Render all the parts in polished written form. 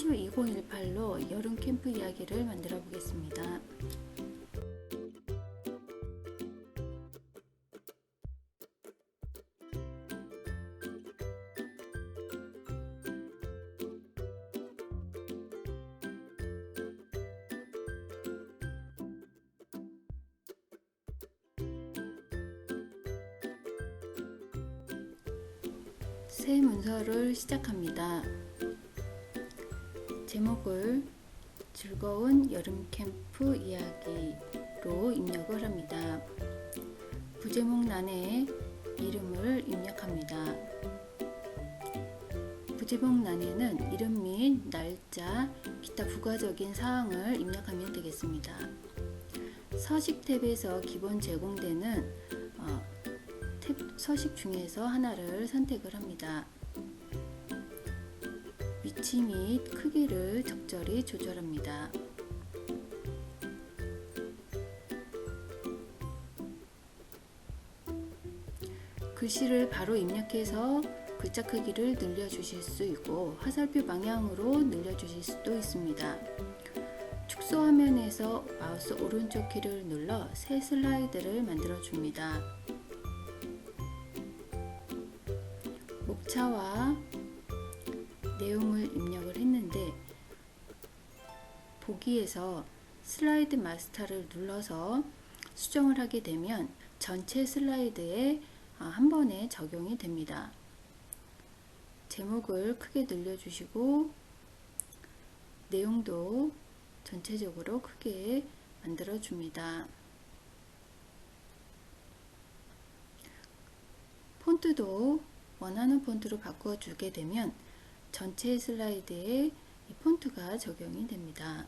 302018로 여름 캠프 이야기를 만들어 보겠습니다. 새 문서를 시작합니다. 제목을 즐거운 여름 캠프 이야기로 입력을 합니다. 부제목란에 이름을 입력합니다. 부제목란에는 이름 및 날짜, 기타 부가적인 사항을 입력하면 되겠습니다. 서식 탭에서 기본 제공되는 서식 중에서 하나를 선택을 합니다. 위치 및 크기를 적절히 조절합니다. 글씨를 바로 입력해서 글자 크기를 늘려주실 수 있고 화살표 방향으로 늘려주실 수도 있습니다. 축소 화면에서 마우스 오른쪽 키를 눌러 새 슬라이드를 만들어 줍니다. 목차와 내용을 입력을 했는데 보기에서 슬라이드 마스터를 눌러서 수정을 하게 되면 전체 슬라이드에 한 번에 적용이 됩니다. 제목을 크게 늘려주시고 내용도 전체적으로 크게 만들어 줍니다. 폰트도 원하는 폰트로 바꾸어 주게 되면 전체 슬라이드에 이 폰트가 적용이 됩니다.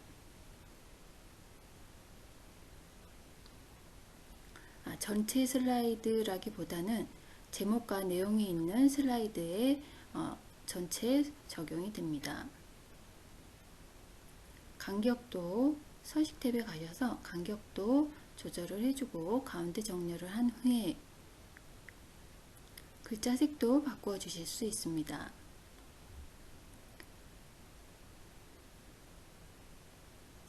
전체 슬라이드라기보다는 제목과 내용이 있는 슬라이드에 전체 적용이 됩니다. 간격도 서식 탭에 가셔서 간격도 조절을 해주고 가운데 정렬을 한 후에 글자 색도 바꾸어 주실 수 있습니다.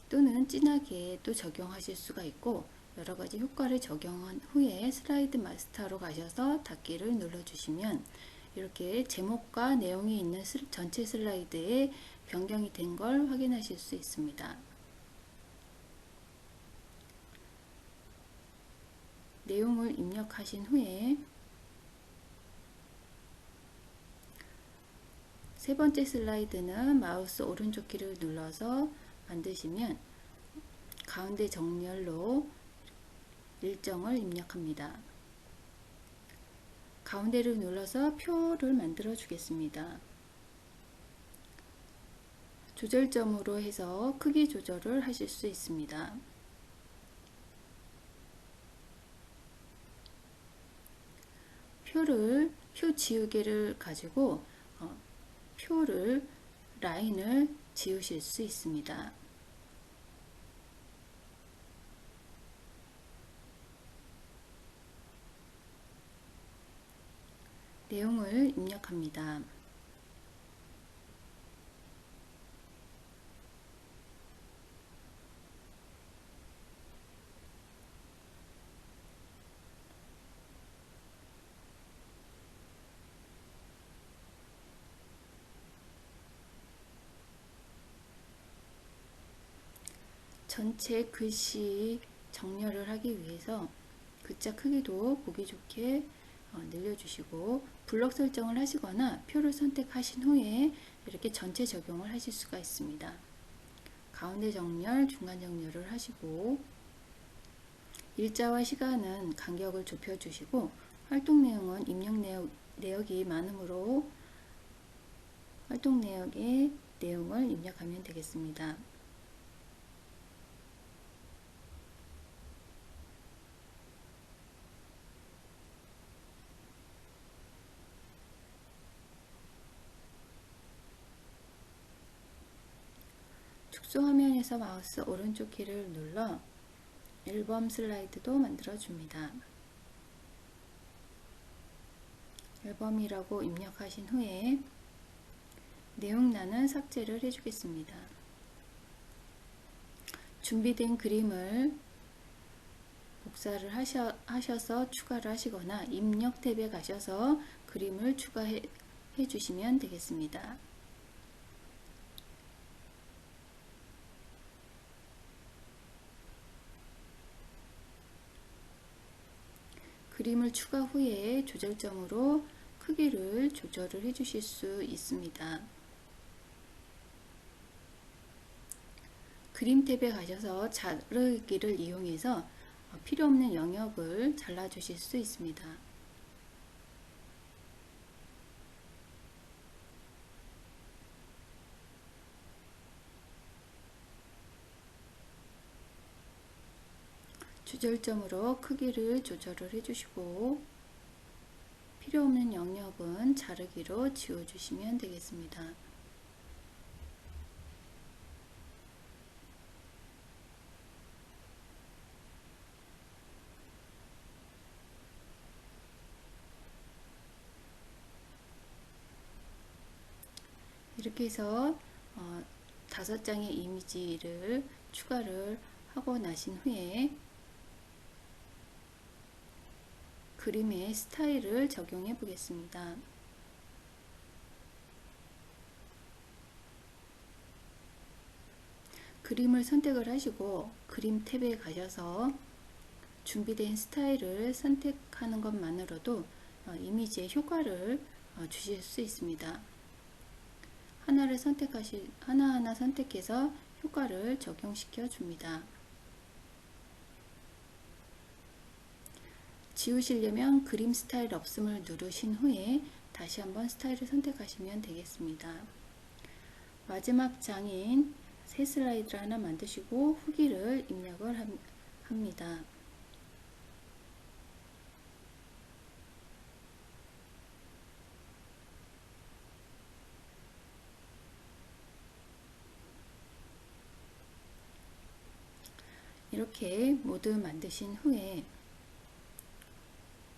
또는 진하게 또 적용하실 수가 있고 여러가지 효과를 적용한 후에 슬라이드 마스터로 가셔서 닫기를 눌러주시면 이렇게 제목과 내용이 있는 전체 슬라이드에 변경이 된 걸 확인하실 수 있습니다. 내용을 입력하신 후에 세 번째 슬라이드는 마우스 오른쪽 키를 눌러서 만드시면 가운데 정렬로 일정을 입력합니다. 가운데를 눌러서 표를 만들어 주겠습니다. 조절점으로 해서 크기 조절을 하실 수 있습니다. 표 지우개를 가지고 라인을 지우실 수 있습니다. 내용을 입력합니다. 전체 글씨 정렬을 하기 위해서 글자 크기도 보기 좋게 늘려주시고 블럭 설정을 하시거나 표를 선택하신 후에 이렇게 전체 적용을 하실 수가 있습니다. 가운데 정렬, 중간 정렬을 하시고 일자와 시간은 간격을 좁혀 주시고 활동 내용은 입력 내역이 많으므로 활동 내역의 내용을 입력하면 되겠습니다. 축소 화면에서 마우스 오른쪽 키를 눌러 앨범 슬라이드도 만들어 줍니다. 앨범이라고 입력하신 후에 내용란은 삭제를 해주겠습니다. 준비된 그림을 복사를 하셔서 추가를 하시거나 입력 탭에 가셔서 그림을 추가해 주시면 되겠습니다. 그림을 추가 후에 조절점으로 크기를 조절을 해 주실 수 있습니다. 그림 탭에 가셔서 자르기를 이용해서 필요 없는 영역을 잘라 주실 수 있습니다. 조절점으로 크기를 조절을 해주시고 필요 없는 영역은 자르기로 지워주시면 되겠습니다. 이렇게 해서 5장의 이미지를 추가를 하고 나신 후에 그림의 스타일을 적용해 보겠습니다. 그림을 선택을 하시고 그림 탭에 가셔서 준비된 스타일을 선택하는 것만으로도 이미지의 효과를 주실 수 있습니다. 하나하나 선택해서 효과를 적용시켜 줍니다. 지우시려면 그림 스타일 없음을 누르신 후에 다시 한번 스타일을 선택하시면 되겠습니다. 마지막 장인 새 슬라이드를 하나 만드시고 후기를 입력을 합니다. 이렇게 모두 만드신 후에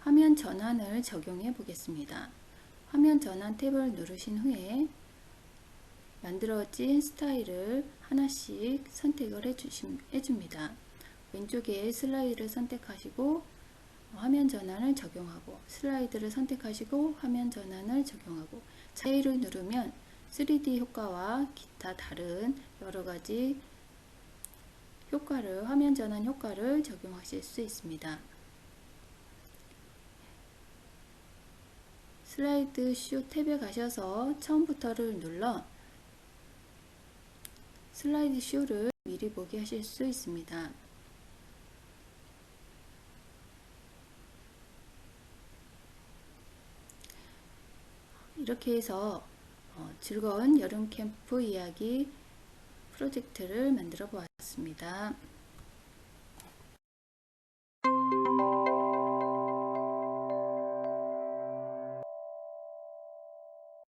화면 전환을 적용해 보겠습니다. 화면 전환 탭을 누르신 후에 만들어진 스타일을 하나씩 선택을 해줍니다. 왼쪽에 슬라이드를 선택하시고 화면 전환을 적용하고 슬라이드를 선택하시고 화면 전환을 적용하고 J를 누르면 3D 효과와 기타 다른 여러가지 효과를 화면 전환 효과를 적용하실 수 있습니다. 슬라이드 쇼 탭에 가셔서 처음부터를 눌러 슬라이드 쇼를 미리 보게 하실 수 있습니다. 이렇게 해서 즐거운 여름 캠프 이야기 프로젝트를 만들어 보았습니다.